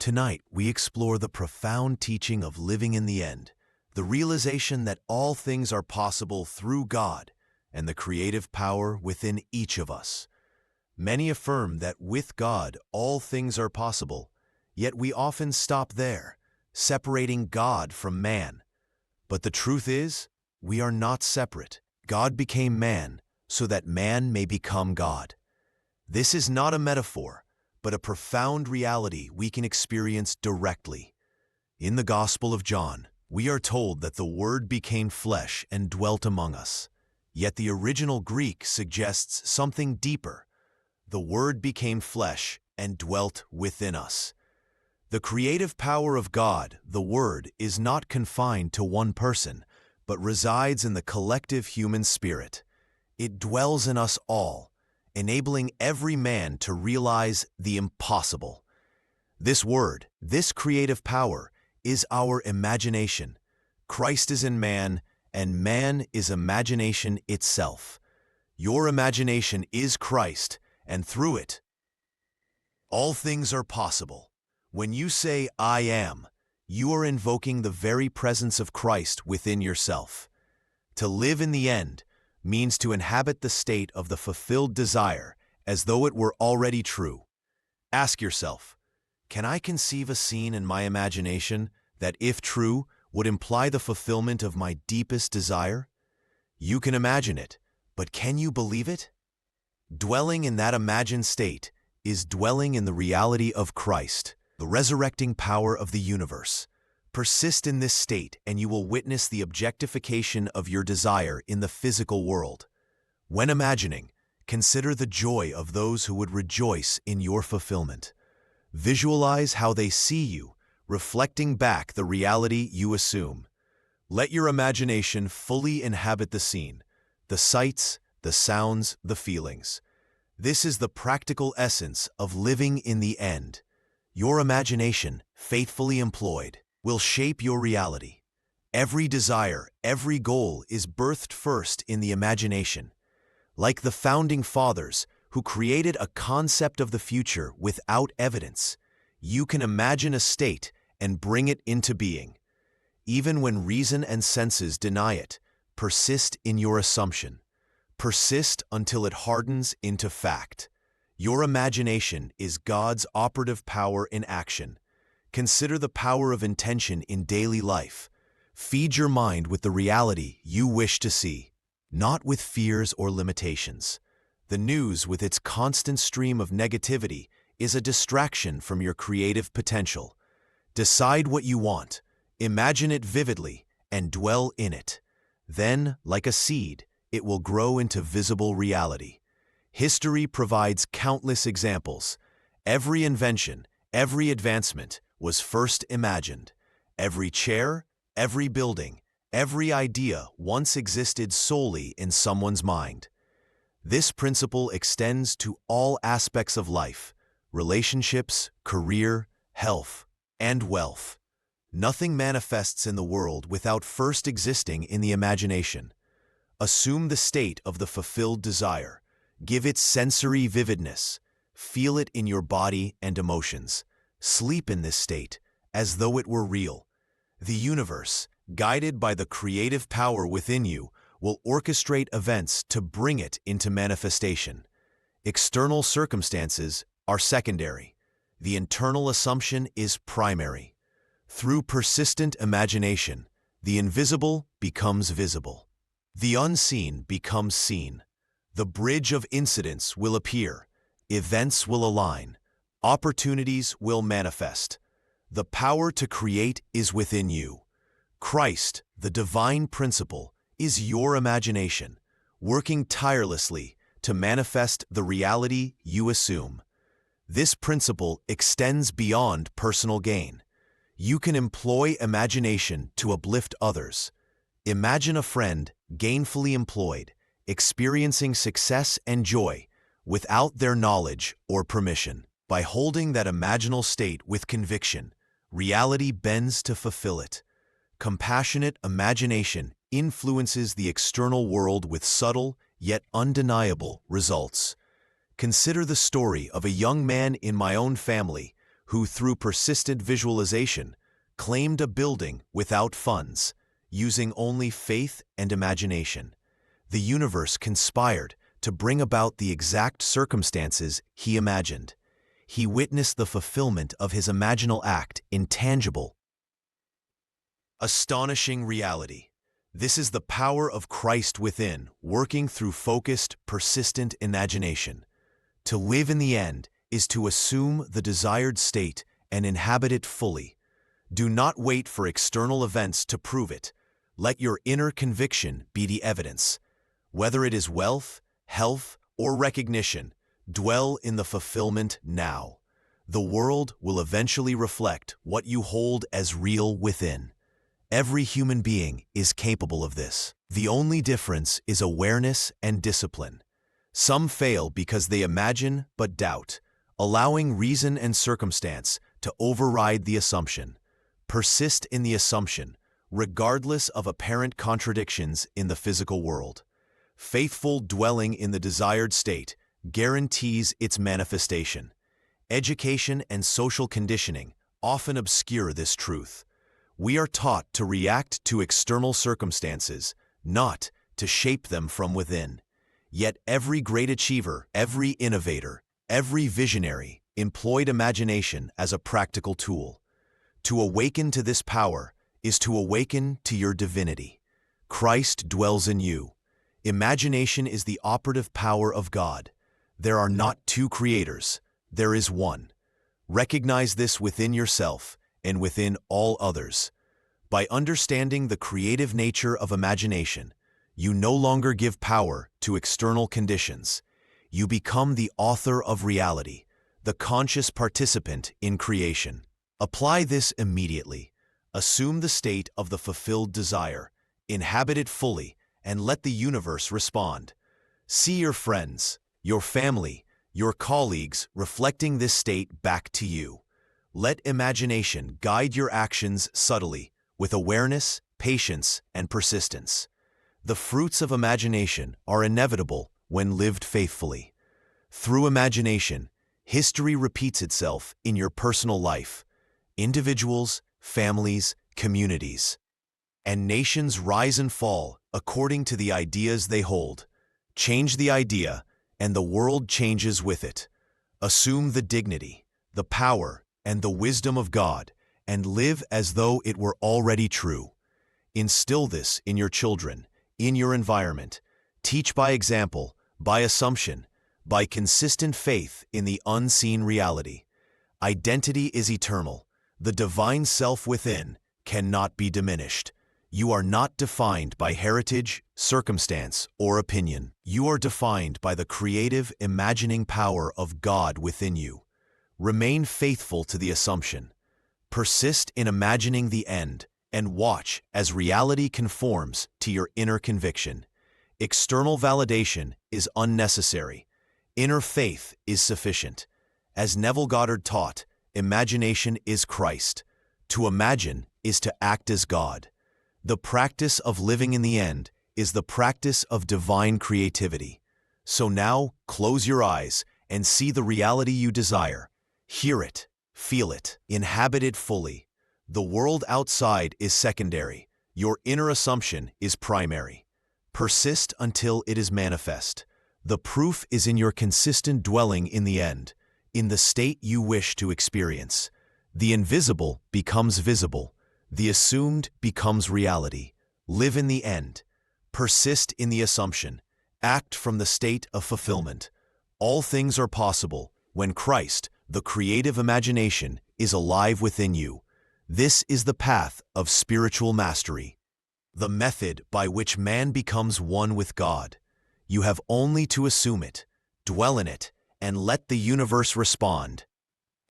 Tonight, we explore the profound teaching of living in the end, the realization that all things are possible through God and the creative power within each of us. Many affirm that with God, all things are possible, yet we often stop there, separating God from man. But the truth is, we are not separate. God became man so that man may become God. This is not a metaphor, but a profound reality we can experience directly. In the Gospel of John, we are told that the Word became flesh and dwelt among us. Yet the original Greek suggests something deeper. The Word became flesh and dwelt within us. The creative power of God, the Word, is not confined to one person, but resides in the collective human spirit. It dwells in us all, enabling every man to realize the impossible. This Word, this creative power, is our imagination. Christ is in man, and man is imagination itself. Your imagination is Christ, and through it, all things are possible. When you say, "I am," you are invoking the very presence of Christ within yourself. To live in the end means to inhabit the state of the fulfilled desire as though it were already true. Ask yourself, can I conceive a scene in my imagination that, if true, would imply the fulfillment of my deepest desire? You can imagine it, but can you believe it? Dwelling in that imagined state is dwelling in the reality of Christ, the resurrecting power of the universe. Persist in this state and you will witness the objectification of your desire in the physical world. When imagining, consider the joy of those who would rejoice in your fulfillment. Visualize how they see you, reflecting back the reality you assume. Let your imagination fully inhabit the scene, the sights, the sounds, the feelings. This is the practical essence of living in the end. Your imagination, faithfully employed, will shape your reality. Every desire, every goal is birthed first in the imagination. Like the founding fathers who created a concept of the future without evidence, you can imagine a state and bring it into being. Even when reason and senses deny it, persist in your assumption. Persist until it hardens into fact. Your imagination is God's operative power in action. Consider the power of intention in daily life. Feed your mind with the reality you wish to see, not with fears or limitations. The news, with its constant stream of negativity, is a distraction from your creative potential. Decide what you want, imagine it vividly, and dwell in it. Then, like a seed, it will grow into visible reality. History provides countless examples. Every invention, every advancement was first imagined. Every chair, every building, every idea once existed solely in someone's mind. This principle extends to all aspects of life: relationships, career, health, and wealth. Nothing manifests in the world without first existing in the imagination. Assume the state of the fulfilled desire. Give it sensory vividness. Feel it in your body and emotions. Sleep in this state, as though it were real. The universe, guided by the creative power within you, will orchestrate events to bring it into manifestation. External circumstances are secondary. The internal assumption is primary. Through persistent imagination, the invisible becomes visible. The unseen becomes seen. The bridge of incidents will appear. Events will align. Opportunities will manifest. The power to create is within you. Christ, the divine principle, is your imagination, working tirelessly to manifest the reality you assume. This principle extends beyond personal gain. You can employ imagination to uplift others. Imagine a friend, gainfully employed, experiencing success and joy without their knowledge or permission. By holding that imaginal state with conviction, reality bends to fulfill it. Compassionate imagination influences the external world with subtle yet undeniable results. Consider the story of a young man in my own family who through persistent visualization claimed a building without funds, using only faith and imagination. The universe conspired to bring about the exact circumstances he imagined. He witnessed the fulfillment of his imaginal act in tangible, astonishing reality. This is the power of Christ within, working through focused, persistent imagination. To live in the end is to assume the desired state and inhabit it fully. Do not wait for external events to prove it. Let your inner conviction be the evidence. Whether it is wealth, health, or recognition, dwell in the fulfillment now. The world will eventually reflect what you hold as real within. Every human being is capable of this. The only difference is awareness and discipline. Some fail because they imagine but doubt, allowing reason and circumstance to override the assumption. Persist in the assumption, regardless of apparent contradictions in the physical world. Faithful dwelling in the desired state guarantees its manifestation. Education and social conditioning often obscure this truth. We are taught to react to external circumstances, not to shape them from within. Yet every great achiever, every innovator, every visionary employed imagination as a practical tool. To awaken to this power is to awaken to your divinity. Christ dwells in you. Imagination is the operative power of God. There are not two creators, there is one. Recognize this within yourself and within all others. By understanding the creative nature of imagination, you no longer give power to external conditions. You become the author of reality, the conscious participant in creation. Apply this immediately. Assume the state of the fulfilled desire, inhabit it fully, and let the universe respond. See your friends, your family, your colleagues reflecting this state back to you. Let imagination guide your actions subtly, with awareness, patience, and persistence. The fruits of imagination are inevitable when lived faithfully. Through imagination, history repeats itself in your personal life. Individuals, families, communities, and nations rise and fall according to the ideas they hold. Change the idea, and the world changes with it. Assume the dignity, the power, and the wisdom of God, and live as though it were already true. Instill this in your children, in your environment. Teach by example, by assumption, by consistent faith in the unseen reality. Identity is eternal. The divine self within cannot be diminished. You are not defined by heritage, circumstance, or opinion. You are defined by the creative, imagining power of God within you. Remain faithful to the assumption. Persist in imagining the end, and watch as reality conforms to your inner conviction. External validation is unnecessary. Inner faith is sufficient. As Neville Goddard taught, imagination is Christ. To imagine is to act as God. The practice of living in the end is the practice of divine creativity. So now, close your eyes and see the reality you desire. Hear it, feel it, inhabit it fully. The world outside is secondary. Your inner assumption is primary. Persist until it is manifest. The proof is in your consistent dwelling in the end, in the state you wish to experience. The invisible becomes visible. The assumed becomes reality. Live in the end. Persist in the assumption. Act from the state of fulfillment. All things are possible when Christ, the creative imagination, is alive within you. This is the path of spiritual mastery, the method by which man becomes one with God. You have only to assume it, dwell in it, and let the universe respond.